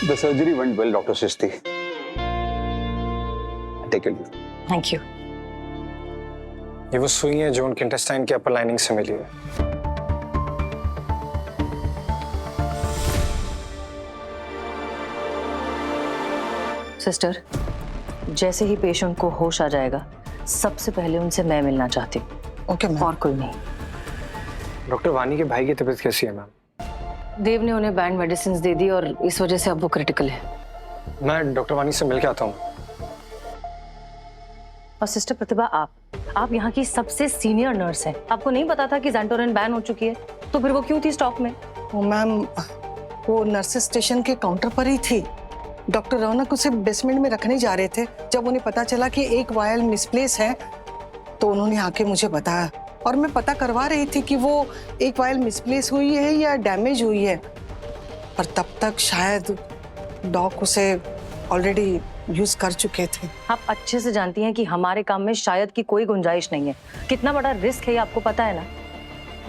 The surgery went well, Dr. Srishti. Take it. Thank you. ये वो सुई है जो उनके इंटेस्टाइन की अपर लाइनिंग से मिली है। सिस्टर, जैसे ही पेशेंट को होश आ जाएगा सबसे पहले उनसे मैं मिलना चाहती हूँ। Okay ma'am. और कोई नहीं। डॉक्टर वानी के भाई की तबीयत कैसी है मैम? देव ने उन्हें बैंड मेडिसिन दे दी और इस वजह से अब वो क्रिटिकल है। मैं डॉक्टर वानी से मिल के आता हूँ। और सिस्टर प्रतिभा, आप यहाँ की सबसे सीनियर नर्स हैं। आपको नहीं पता था कि ज़ेंटोरिन बैन हो चुकी है? तो फिर वो क्यों थी स्टॉक में? वो मैम, वो नर्सेस स्टेशन के काउंटर पर ही थी। डॉक्टर रौनक उसे बेसमेंट में रखने जा रहे थे। जब उन्हें पता चला कि एक वायल मिसप्लेस है तो उन्होंने आके मुझे बताया और मैं पता करवा रही थी कि वो एक वायल मिसप्लेस हुई है या डैमेज हुई है, पर तब तक शायद डॉक उसे ऑलरेडी यूज कर चुके थे। आप अच्छे से जानती हैं कि हमारे काम में शायद की कोई गुंजाइश नहीं है। कितना बड़ा रिस्क है ये आपको पता है ना?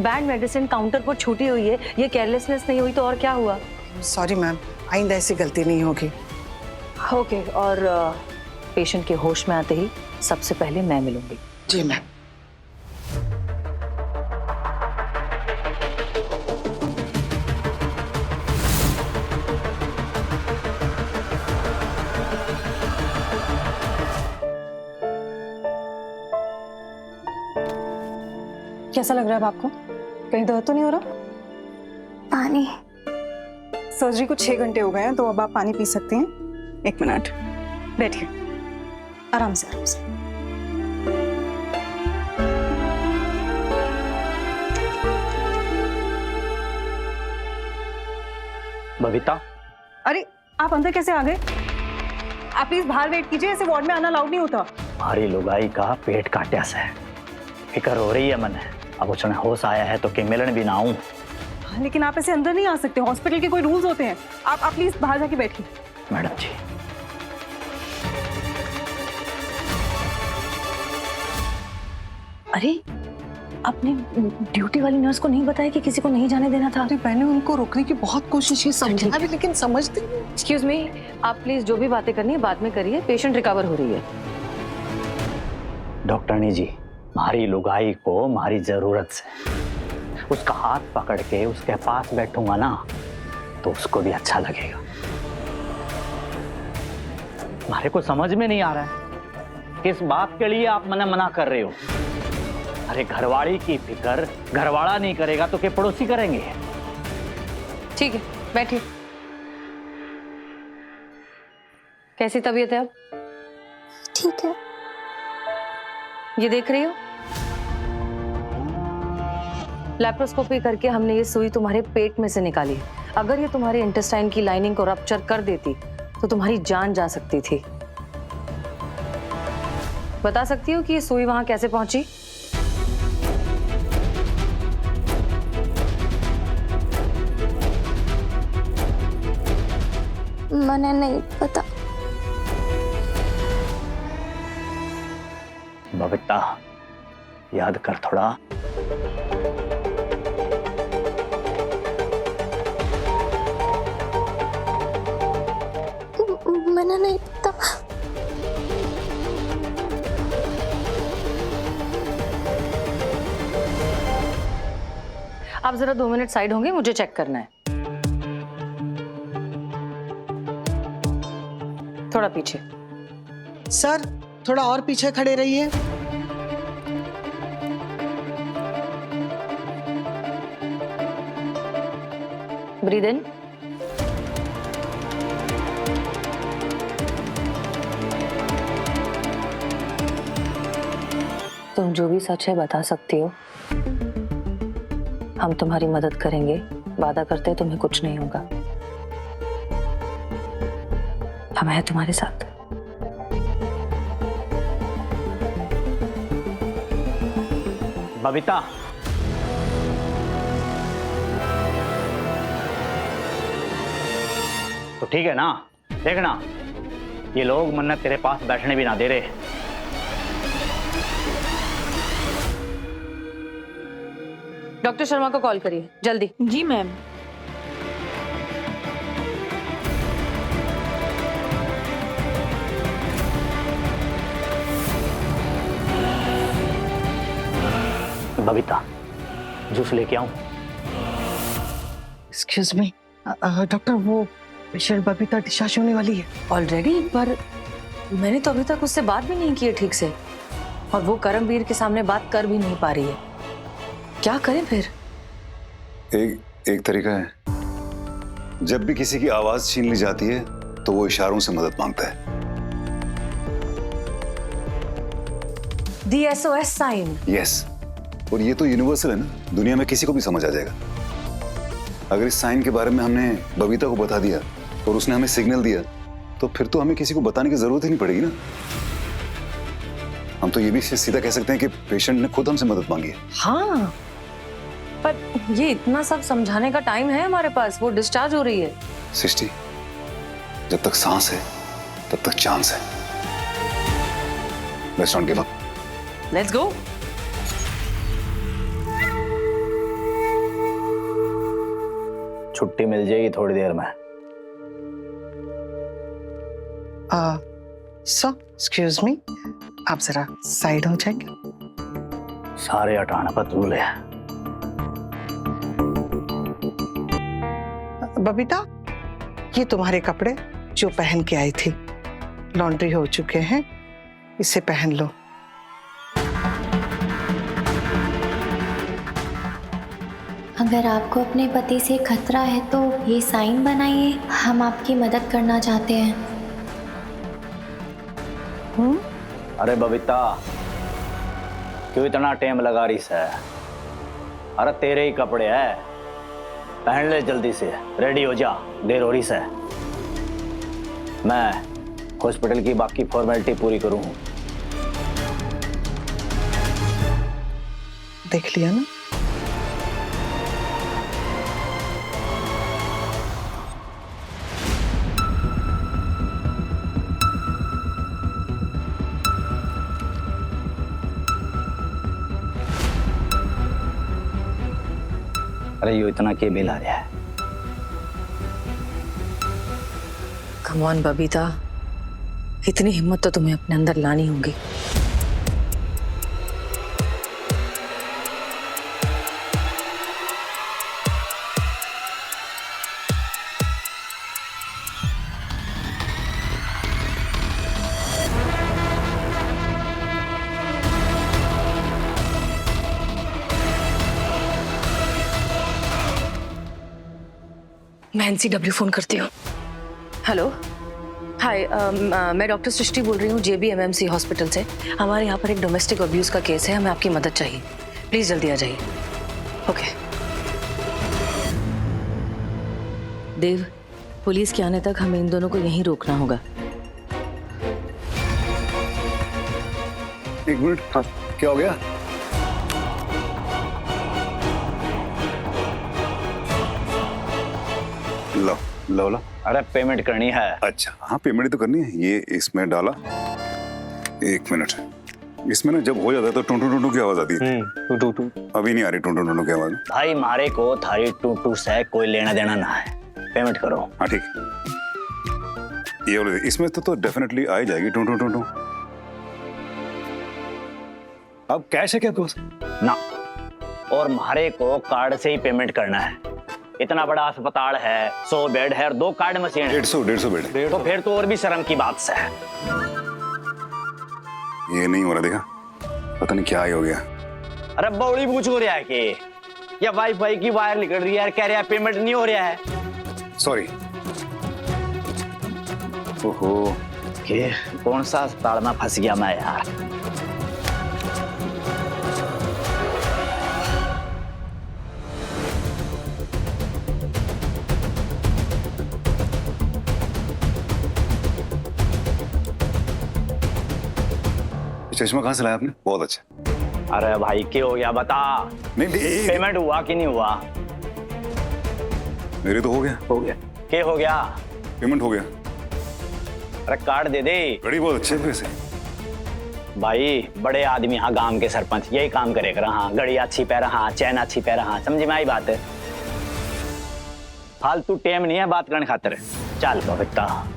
बैंड मेडिसिन काउंटर पर छूटी हुई है, ये केयरलेसनेस नहीं हुई तो और क्या हुआ? सॉरी मैम, आइंदा ऐसी गलती नहीं होगी। ओके, और पेशेंट के होश में आते ही सबसे पहले मैं मिलूंगी। जी मैम। कैसा लग रहा है अब आपको? कहीं दर्द तो नहीं हो रहा? पानी। सर्जरी को 6 घंटे हो गए हैं तो अब आप पानी पी सकती हैं। 1 मिनट, बैठिए, आराम से आराम से। बबीता, अरे आप अंदर कैसे आ गए? आप प्लीज बाहर वेट कीजिए, ऐसे वार्ड में आना अलाउड नहीं होता। हमारी लुगाई का पेट काट्यास है, फिक्र हो रही है मन। अब उसने होश आया है तो कि मिलन भी ना आऊं। लेकिन आप ऐसे अंदर नहीं आ सकते, हॉस्पिटल के कोई रूल्स होते हैं। आप प्लीज बाहर जाके बैठिए। मैडम जी, अरे आपने ड्यूटी वाली नर्स को नहीं बताया कि किसी को नहीं जाने देना था? अरे मैंने उनको रोकने की बहुत कोशिश की, समझा भी, लेकिन समझते नहीं। एक्सक्यूज मी, आप प्लीज जो भी बातें करनी है बाद में करिए। पेशेंट रिकवर हो रही है। डॉक्टरनी जी, हमारी लुगाई को हमारी जरूरत से उसका हाथ पकड़ के उसके पास बैठूंगा ना तो उसको भी अच्छा लगेगा। हमारे को समझ में नहीं आ रहा है किस बात के लिए आप मना कर रहे हो। अरे घरवाली की फिक्र घरवाला नहीं करेगा तो क्या पड़ोसी करेंगे? ठीक है, बैठिए। कैसी तबीयत है अब? ठीक है। ये देख रही हो, लैप्रोस्कोपी करके हमने ये सुई तुम्हारे पेट में से निकाली। अगर ये तुम्हारे इंटेस्टाइन की लाइनिंग को रप्चर कर देती तो तुम्हारी जान जा सकती थी। बता सकती हो कि ये सुई वहां कैसे पहुंची? मैंने नहीं पता। बबीता, याद कर थोड़ा। मैंने नहीं पता। आप जरा 2 मिनट साइड होंगे, मुझे चेक करना है। थोड़ा पीछे। सर, थोड़ा और पीछे खड़े रहिए। Breathe in. तुम जो भी सच है बता सकती हो। हम तुम्हारी मदद करेंगे, वादा करते हैं तुम्हें कुछ नहीं होगा। हम हैं तुम्हारे साथ। बबीता, तो ठीक है ना? देखना, ये लोग मन्नत तेरे पास बैठने भी ना दे रहे। डॉक्टर शर्मा को कॉल करिए जल्दी। जी मैम। बबीता, जूस लेके आऊं? एक्सक्यूज मी डॉक्टर, वो पेशेंट बबीता डिस्चार्ज होने वाली है। ऑलरेडी? पर मैंने तो अभी तक उससे बात भी नहीं की है ठीक से, और वो करमवीर के सामने बात कर भी नहीं पा रही है। क्या करें फिर? एक तरीका है, जब भी किसी की आवाज छीन ली जाती है तो वो इशारों से मदद मांगता है। दी SOS साइन। यस, और ये तो यूनिवर्सल है ना, दुनिया में किसी को भी समझ आ जाएगा। अगर इस साइन के बारे में हमने बबीता को बता दिया और उसने हमें सिग्नल दिया, तो फिर तो हमें किसी को बताने की जरूरत ही नहीं पड़ेगी ना। हम तो ये भी सीधा कह सकते हैं कि पेशेंट ने खुद हमसे मदद मांगी है। हाँ, पर ये इतना सब समझाने का टाइम है हमारे पास? वो डिस्चार्ज हो रही है। सृष्टि, जब तक सांस है तब तक चांस है। Let's not give up. Let's go. छुट्टी मिल जाएगी थोड़ी देर में। सर एक्सक्यूज मी, आप जरा साइड हो जाएंगे? सारे हटाना पतूल है। बबीता, ये तुम्हारे कपड़े जो पहन के आई थी, लॉन्ड्री हो चुके हैं, इसे पहन लो। अगर आपको अपने पति से खतरा है तो ये साइन बनाइए, हम आपकी मदद करना चाहते हैं। अरे बबीता, क्यों इतना टाइम लगा रही है? अरे तेरे ही कपड़े हैं, पहन ले जल्दी से, रेडी हो जा, देर हो रही है। मैं हॉस्पिटल की बाकी फॉर्मेलिटी पूरी करूं। देख लिया ना? अरे यो इतना के बिल आ रहा है? कम ऑन बबीता, इतनी हिम्मत तो तुम्हें अपने अंदर लानी होगी। मैं NCW फोन करती हूँ। हेलो, हाय, मैं डॉक्टर सृष्टि बोल रही हूँ JBMMC हॉस्पिटल से। हमारे यहाँ पर एक डोमेस्टिक अब्यूज का केस है, हमें आपकी मदद चाहिए। प्लीज जल्दी आ जाइए। ओके। देव, पुलिस के आने तक हमें इन दोनों को यहीं रोकना होगा। एक मिनट, हाँ, क्या हो गया? लो लो लो। अरे पेमेंट करनी है। अच्छा हाँ, पेमेंट तो करनी है। ये इसमें डाला। एक मिनट, इसमें ना जब हो जाता है तो टूं टूं टूं की आवाज आती है। अभी नहीं आ रही टूं टूं टूं की आवाज। भाई मारे को थारी टू से कोई लेना देना ना है, पेमेंट करो। हाँ ठीक, ये वाले इसमें तो डेफिनेटली आ ही जाएगी टूं टूं टूं टूं। अब कैश है क्या आपके पास? ना, और मारे को कार्ड से ही पेमेंट करना है। इतना बड़ा अस्पताल है, 100 बेड है और 2 कार्ड मशीन है। 150 बेड। तो फिर तो और भी शर्म की बात है। ये नहीं हो रहा, देखा, पता नहीं क्या ही हो गया। अरे बौड़ी पूछ हो रहा है कि या वाईफाई की वायर निकल रही है, कह रहा है पेमेंट नहीं हो रहा है। सॉरी। ओहो, कि कौन सा अस्पताल में फंस गया मैं यार। चश्मा कहाँ से लाया आपने? बहुत अच्छा। अरे भाई क्या हो गया बता। नहीं, पेमेंट हुआ कि नहीं हुआ? मेरे तो हो गया। क्या हो गया? पेमेंट हो गया। अरे कार्ड दे दे। बड़ी बहुत अच्छे पैसे। भाई बड़े आदमी, हाँ गांव के सरपंच यही काम करे कर। हाँ, घड़ी अच्छी पहरा, हाँ चैन अच्छी पहरा, हाँ समझी में आई बात है। फालतू टाइम नहीं है बात करने खातिर। चल बबीता।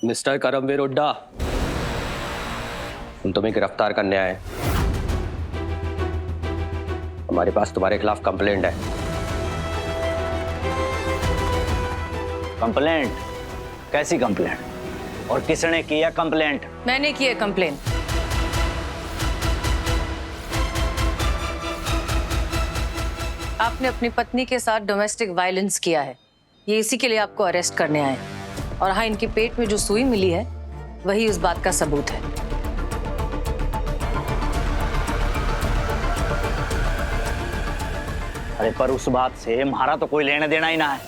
मिस्टर करमवीर हुड्डा, हम तुम्हें गिरफ्तार करने आए। हमारे पास तुम्हारे खिलाफ कंप्लेंट है। कंप्लेंट? कैसी कंप्लेंट? और किसने किया कंप्लेंट? मैंने की है कंप्लेन। आपने अपनी पत्नी के साथ डोमेस्टिक वायलेंस किया है। ये इसी के लिए आपको अरेस्ट करने आए। और हाँ, इनके पेट में जो सुई मिली है वही उस बात का सबूत है। अरे पर उस बात से हमारा तो कोई लेने देना ही ना है,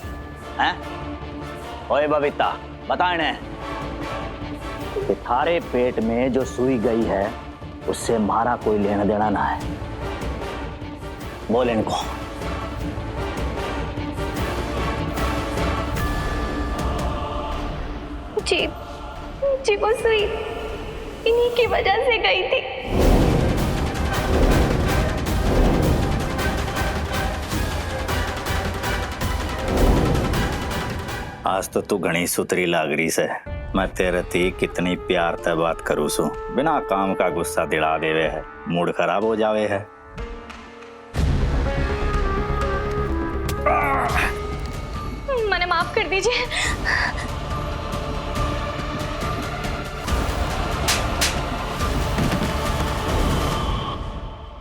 हैं? ओए बबीता, बता इन्हें कि थारे पेट में जो सुई गई है उससे हमारा कोई लेना देना ना है। बोल इनको। जी जी, वो सुई इन्हीं की वजह से गई थी। आज तो तू घनी सुतरी लाग रही से। मैं तेरे थी कितनी प्यार से बात करूँ सु, बिना काम का गुस्सा दिला देवे है, मूड खराब हो जावे है। मैंने माफ कर दीजिए।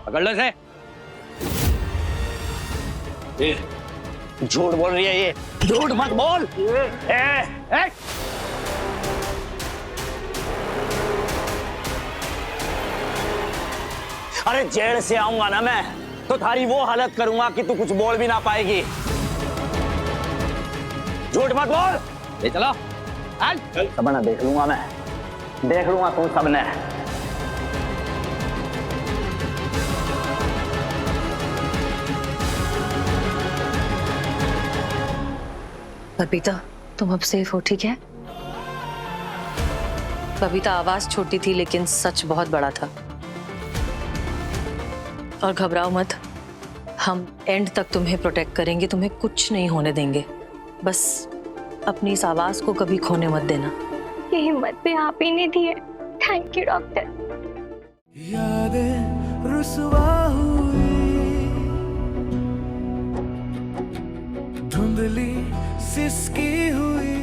पकड़ लो इसे। झूठ बोल रही है ये, झूठ मत बोल। अरे जेल से आऊंगा ना मैं तो थारी वो हालत करूंगा कि तू कुछ बोल भी ना पाएगी। झूठ मत बोल। ले चलो। सबने देख लूंगा मैं, देख लूंगा तुम सबने। बबीता, तुम अब सेफ हो, ठीक है? बबीता, आवाज छोटी थी लेकिन सच बहुत बड़ा था। और घबराओ मत, हम एंड तक तुम्हें प्रोटेक्ट करेंगे, तुम्हें कुछ नहीं होने देंगे। बस अपनी इस आवाज को कभी खोने मत देना। ये हिम्मत भी आप ही ने दी है। Thank you doctor. यादें रुसवा हुई, धुंधली सिसकी हुई,